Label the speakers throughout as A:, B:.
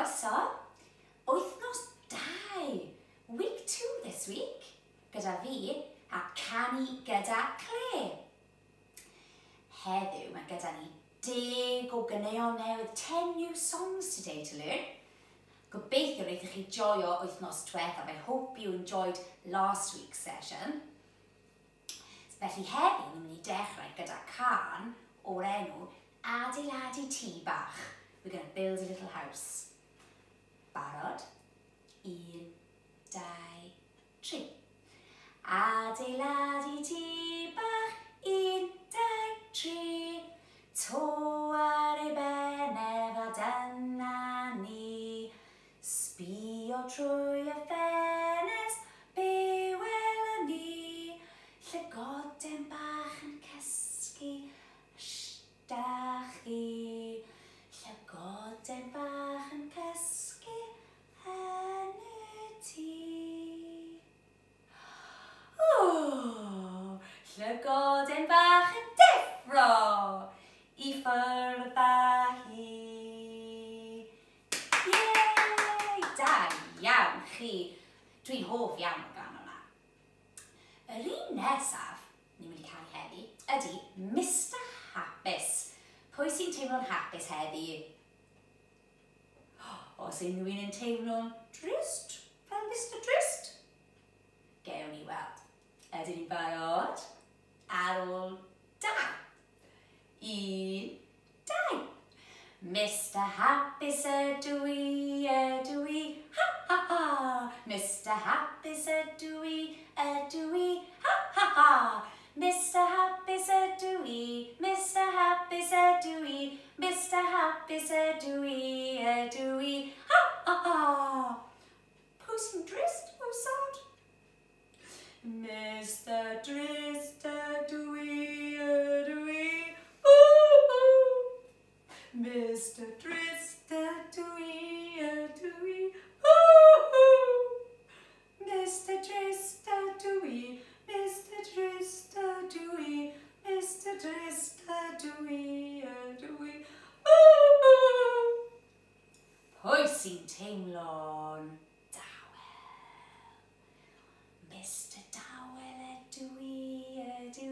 A: Croeso, Wythnos 2, week 2 this week, gyda fi a Canu gyda Cle. Heddiw mae gyda ni 10 o ganeuon newydd, 10 new songs today to learn. Gobeithio wnaethoch chi joio wythnos diwethaf. I hope you enjoyed last week's session. Felly heddiw ni'n mynd i dechrau gyda can o'r enw Adeiladu Tŷ Bach. We're going to build a little house. Barod? 1, 2, 3. Adeiladu tŷ bach, 1, 2, 3. To ar ei benef a dyna ni. Sbïo trwy y ffenest, be welwn ni. Llygoden bach yn cysgu, ysdach chi. Llygoden bach yn cysgu yn y tŷ. O, llygoden bach yn deffro i ffwrdd â hi. Yay! Da iawn chi. Dwi'n hoff iawn o gan hwnna. Yr un nesaf ni'n mynd i cael heddi ydy Mr Hapus. Pwy sy'n teimlo'n hapus heddi? Os unrhyw un yn teimlo'n drist fel Mr Drist? Gewn ni weld. Ydyn ni'n barod? Ar ôl 2. 1, 2. Mr Hapus ydw i, ha ha ha. Mr Hapus ydw i, ha ha ha. Mr Hapus ydw i, Mr Hapus ydw i, Mr Hapus ydw i, ha ha ha. Pwy sy'n drist o sad? Mr Drist ydw i, Mr Drist ydw i, Mr Drist ydw i, Mr Drist ydw i, Mr Drist ydw i, Pwy sy'n teimlo'n dawel? Mr Dawel ydw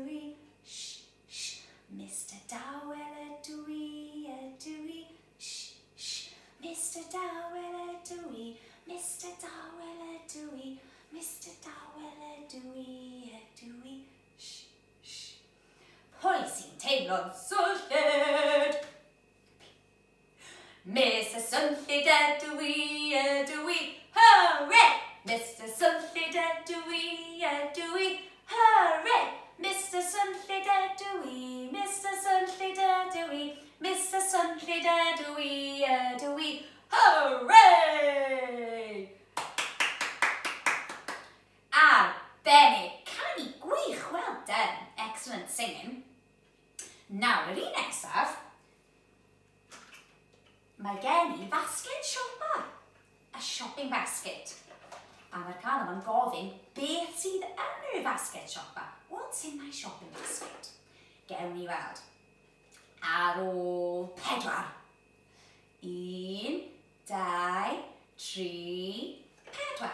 A: i, shh, shh. Mr Dawel ydw i, shh, shh. Mr Dawel ydw i, Mr Dawel ydw i, Mr Dawel ydw i, shh, shh. Pwy sy'n teimlo'n swnllyd? Mr Swnllyd ydw i, hooray! Mr Swnllyd ydw i, hooray! Mr Swnllyd ydw i, Mr Swnllyd ydw i, Mr Swnllyd ydw i, hooray! Arbennig, canu gwych, well done, excellent singing. Nawr, yr un nesaf, mae gen i basket shopper, a shopping basket. A mae'r can yma'n gofyn beth sydd yn y basket shopper. What's in my shopping basket? Gewn ni weld. Ar ôl 4. 1, 2, 3, 4.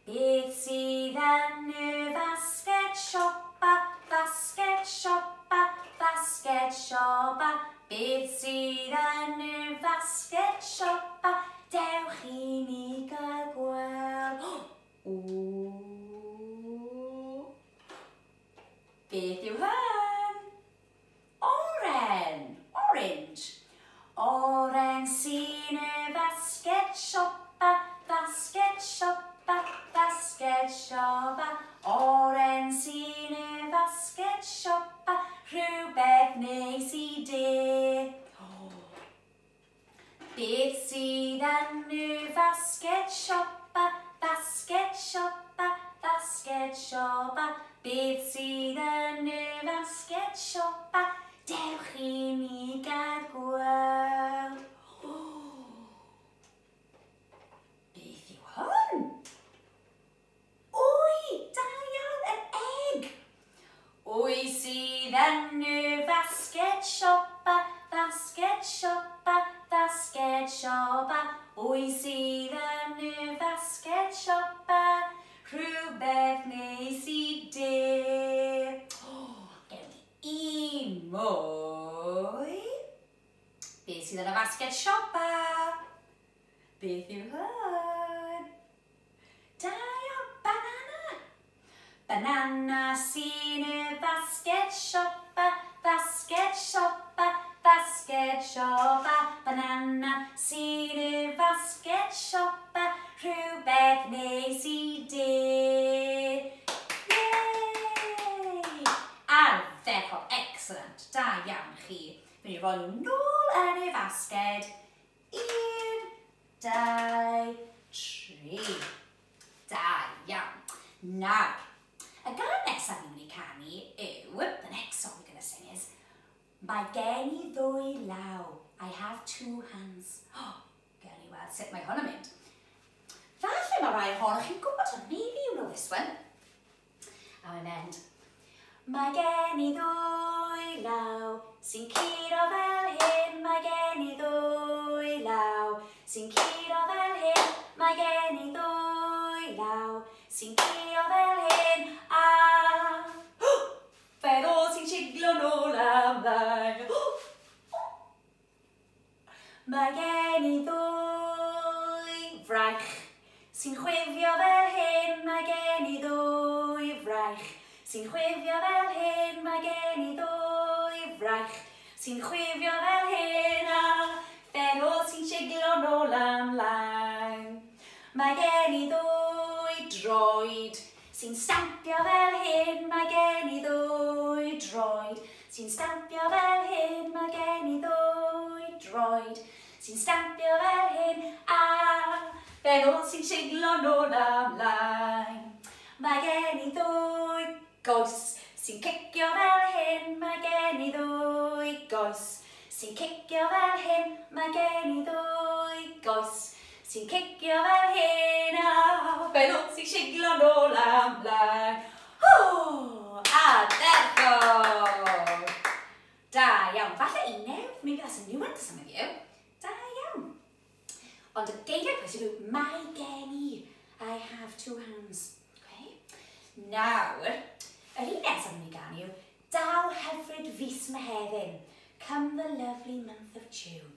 A: Beth sydd yn y basket shopper, basket shopper, basket shopper. Beth sydd yn y basket shopper, dewch i ni gael gweld. Beth yw hyn? Oren, orange. Oren sy'n y basket shopper, basket shopper, basket shopper. Oren sy'n y basket shopper, rhywbeth neis i de. Beth sydd yn y basket shopper, basket shopper, basket shopper. Beth sydd yn y basket shopper, dewch i ni gael gweld. Beth yw hwn? Wy, da iawn, yn egg. Wy sydd yn y basket shopper, basket shopper, basket shopper. mwy. Beth sydd yn y basged siopa? Beth yw hwn? Da iawn, banana. Banana sy'n y basged siopa, basged siopa, basged siopa. Banana sy'n y basged siopa, rhywbeth neis I dir. Yay! Ardderchog, excellent, da iawn chi. Fy'n I roi nhw nôl yn y basged. 1, 2, 3. Da iawn. Nawr, y gan nesaf fi'n mynd I canu yw, the next song we're going to sing is, Mae gen I ddwy law, I have 2 hands. Gen I weld sut mae hwn yn mynd. Falle mae rai ohonoch chi'n gwybod hwn, maybe you know this one. A mae'n mynd, Mae gen I ddwy law, sy'n curo fel hyn, mae gen I ddwy law, sy'n curo fel hyn, mae gen I ddwy law, sy'n curo fel hyn, a fel o sy'n siglo nôl amlaen. Mae gen I ddwy fraich, sy'n chwifio fel hyn, mae gen I ddwy fraich, sy'n chwifio fel hyn, mae gen I ddwy fraich, sy'n chwifio fel hyn, a fel o sy'n siglo nôl amlaen. Mae gen I ddwy droed, sy'n stampio fel hyn, mae gen I ddwy droed, sy'n stampio fel hyn, mae gen I ddwy droed, sy'n stampio fel hyn, a fel o sy'n siglo nôl amlaen. Mae gen I ddwy goes, sy'n cicio fel hyn, mae gen I ddwy goes, sy'n cicio fel hyn, mae gen I ddwy goes, sy'n cicio fel hyn, a fel o sy'n siglo nôl amlaen. A derfod! Da iawn, falle un newydd, maybe that's a new one to some of you. Da iawn. Ond y geiriau pwysig yw, mae gen I have 2 hands. Okay? Nawr, yr un nesaf yn ei gan yw, daw hyfryd fis Mehefin, come the lovely month of June.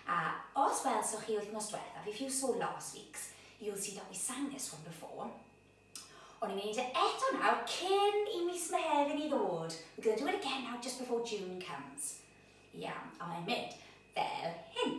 A: A os welswch chi wythnos diwethaf, if you saw last week's, you'll see that we sang this one before. Ond i'n gwneud eto nawr, cyn I mis Mehefin I ddod. We're going to do it again now, just before June comes. Iawn, a mae'n mynd fel hyn.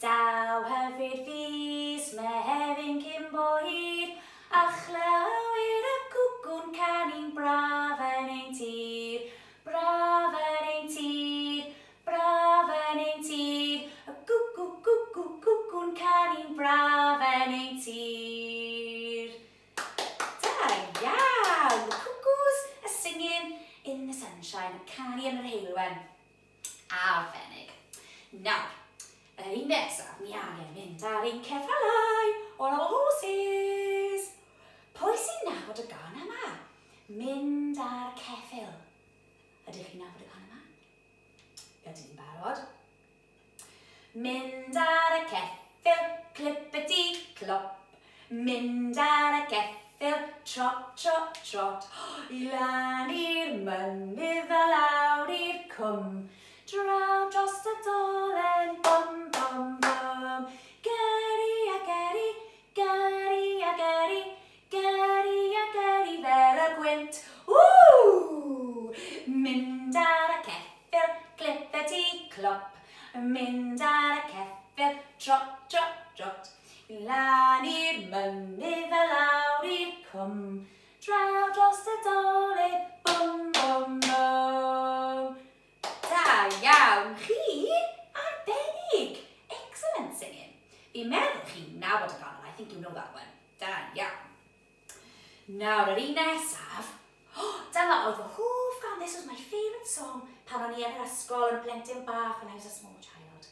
A: Daw hyfryd fis Mehefin cyn bo hir, a chlywed y cwcwn canu'n braf yn ein tir, braf yn ein tir, braf yn ein tir, y cwcwn canu'n braf yn ein tir. Da iawn! The cuckoos are singing in the sunshine, canu yn yr heulwen. Arbennig. Nawr, yr un nesaf, mi angen mynd ar ein ceffylau all our horses. Pwy sy'n nabod y gan yma? Mynd ar ceffyl. Ydych chi'n nabod y gan yma? Ydych chi'n barod? Mynd ar y ceffyl, clippity-clop. Mynd ar y ceffyl, trot, trot, trot. I lan i'r mynydd a lawr i'r cwm. Draw dros y dolen, bum, bum, bum. Gyrru a gyrru, gyrru a gyrru, gyrru a gyrru fel y gwynt. Woo! Mynd ar y ceffyl, clippity-clop. Mynd ar y ceffyl, trot, trot, trot. Lan i'r mynydd a lawr i'r cwm. Draw dros y dolen, bum, bum, bum. Da iawn, chi arbennig. Excellent singing. Fi'n meddwl chi'n nabod y gan, I think you know that one. Da iawn. Nawr, yr un nesaf. Dyma oedd fy hoff gan. This was my favourite song pan o'n I yn yr ysgol yn blentyn bach when I was a small child.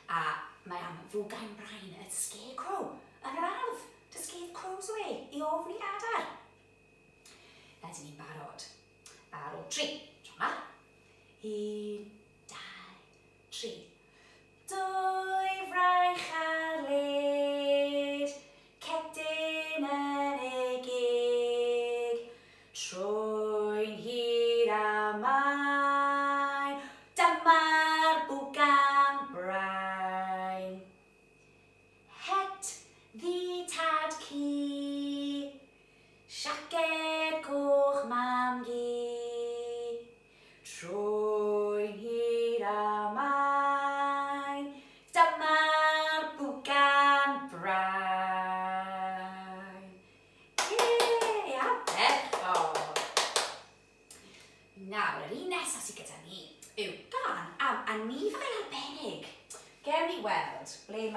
A: A mae am fwgain brain y scarecrow yn yr ardd. To scare crows away I ofn I adar. Ydyn ni'n barod. Barod 3. Tro 1, 2, 3. Dwy fraich ar led, cedyn yn ei gig. 'Trwy'n hir a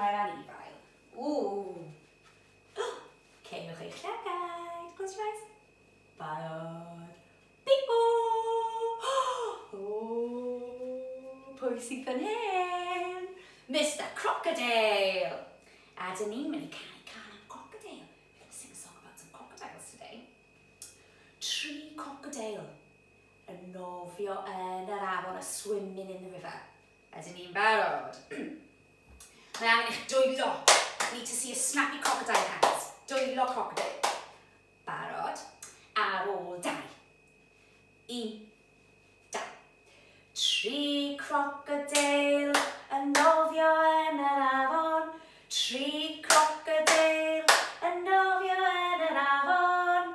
A: mae'r anifail. Ww. Ceiwch eich llygad. Close your eyes. Barod. Bingo! Oh, pwy sy'n fan hyn? Mr Crocodile. A dyn ni'n mynd I canu can am crocodile. We're going to sing a song about some crocodiles today. Tri crocodile yn nofio yn yr afon, a swimming in the river. Ydyn ni'n barod? Mae angen eich dwylo. Need to see a snappy crocodile hands. Dwylo crocodile. Barod? Ar ôl 2. 1, 2. Tri crocodile yn nofio yn yr afon. Tri crocodile yn nofio yn yr afon.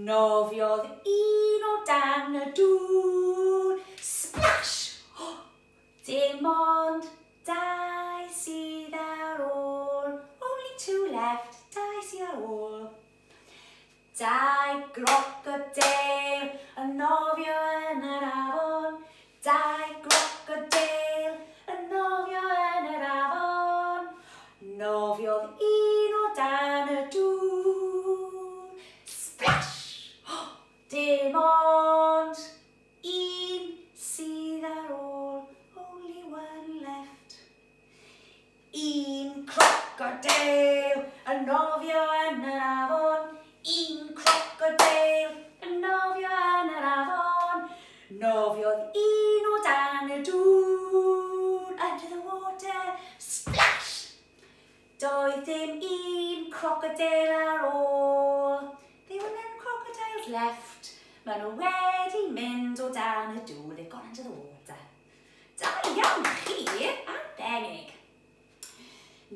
A: Nofiodd un o dan y dŵr. Splash! Dim ond 2 sydd ar ôl. Only 2 left, 2 sydd ar ôl. 2 crocodile yn nofio yn yr afon. 2 crocodile yn nofio yn yr afon. Nofiodd un o dan y dŵr. Splash! Dim ond 1 sydd ar ôl. Only 1 left. 1 crocodile yn nofio yn yr afon. 1 crocodile yn nofio yn yr afon. Nofiodd un o dan y dŵr. Under the water. Splash! Doedd dim 1 crocodile ar ôl. There were none crocodiles left. Maen nhw wedi mynd o dan y dŵr. They've gone into the water. Da iawn chi, arbennig.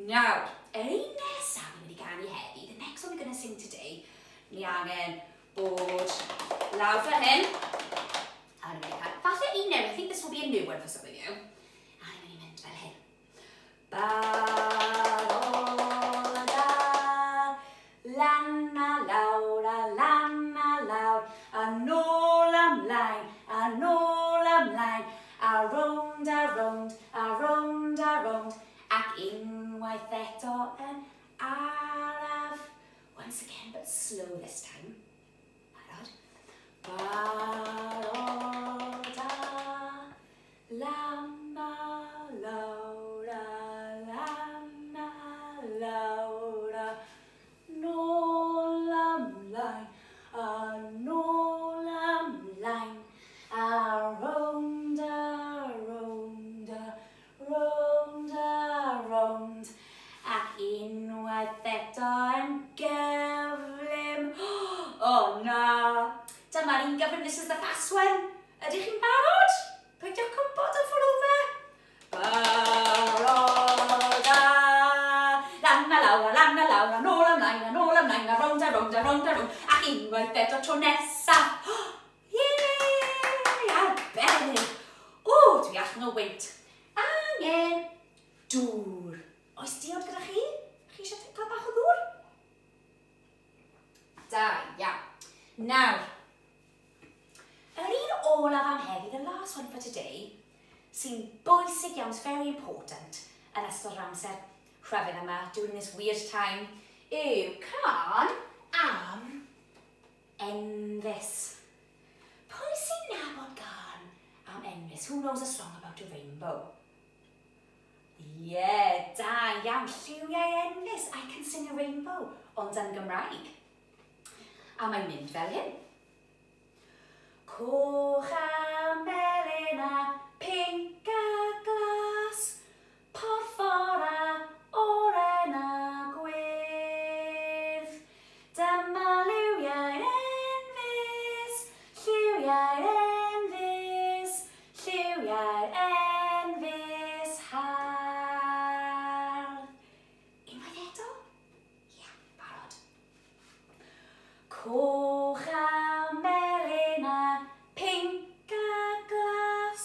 A: Nawr, yr un nesaf ni'n mynd I ganu heddi, the next one we're going to sing today, ni angen bod lawr fan hyn. A ni'n mynd I canu. Falle un newydd, I think this will be a new one for some of you. A ni'n mynd I mynd fel hyn. Baroda, lan a lawr, a nôl ymlaen, a nôl ymlaen, a rownd, a rownd, a rownd, a rownd, ac unwaith eto yn araf. Once again, but slow this time. Barod? Baroda, lan a lawr, nôl ymlaen, a nôl ymlaen, a rownd, ac unwaith eto yn gyflym. Oh na! Dyma'r un gyflym, this is the fast one. Ydych chi'n barod? Peidiwch cwmpod yn fall over. Baroda! Lan a lawr, a nôl ymlaen, a rownd, ac unwaith eto tro nesaf. Yay! Arbennig! O, dwi allan o wynt. Angen dŵr. Oes diod gyda chi? Chi eisiau cael bach o ddŵr? Da, iawn. Nawr, yr un olaf am heddi, the last one for today, sy'n bwysig iawn, it's very important, yn ystod yr amser rhyfedd yma, during this weird time, yw can am enfys. Pwy sy'n nabod can am enfys? Who knows a song about a rainbow? Yeah, da iawn, lliwiau enfys. I can sing a rainbow, ond yn Gymraeg. A mae'n mynd fel hyn. Coch a melyn a pink a glas, porffor a oren a gwyrdd. Dyma liwiau'r enfys, lliwiau'r enfys, lliwiau'r enfys hardd. Unwaith eto? Ie, barod. Coch a melyn a pink a glas,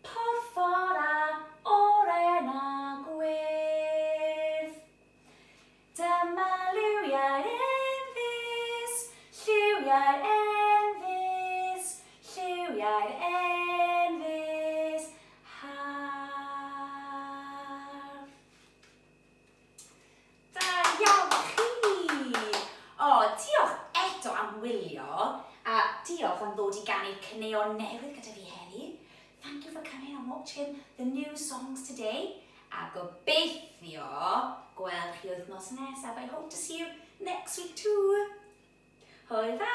A: porffor a oren a gwyrdd. Dyma liwiau'r enfys, lliwiau'r enfys, lliwiau'r enfys hardd. am ddod I ganu caneuon newydd gyda fi heddi. Thank you for coming and watching the new songs today. A gobeithio gweld chi wythnos nesaf. I hope to see you next week too. Hwyl fawr!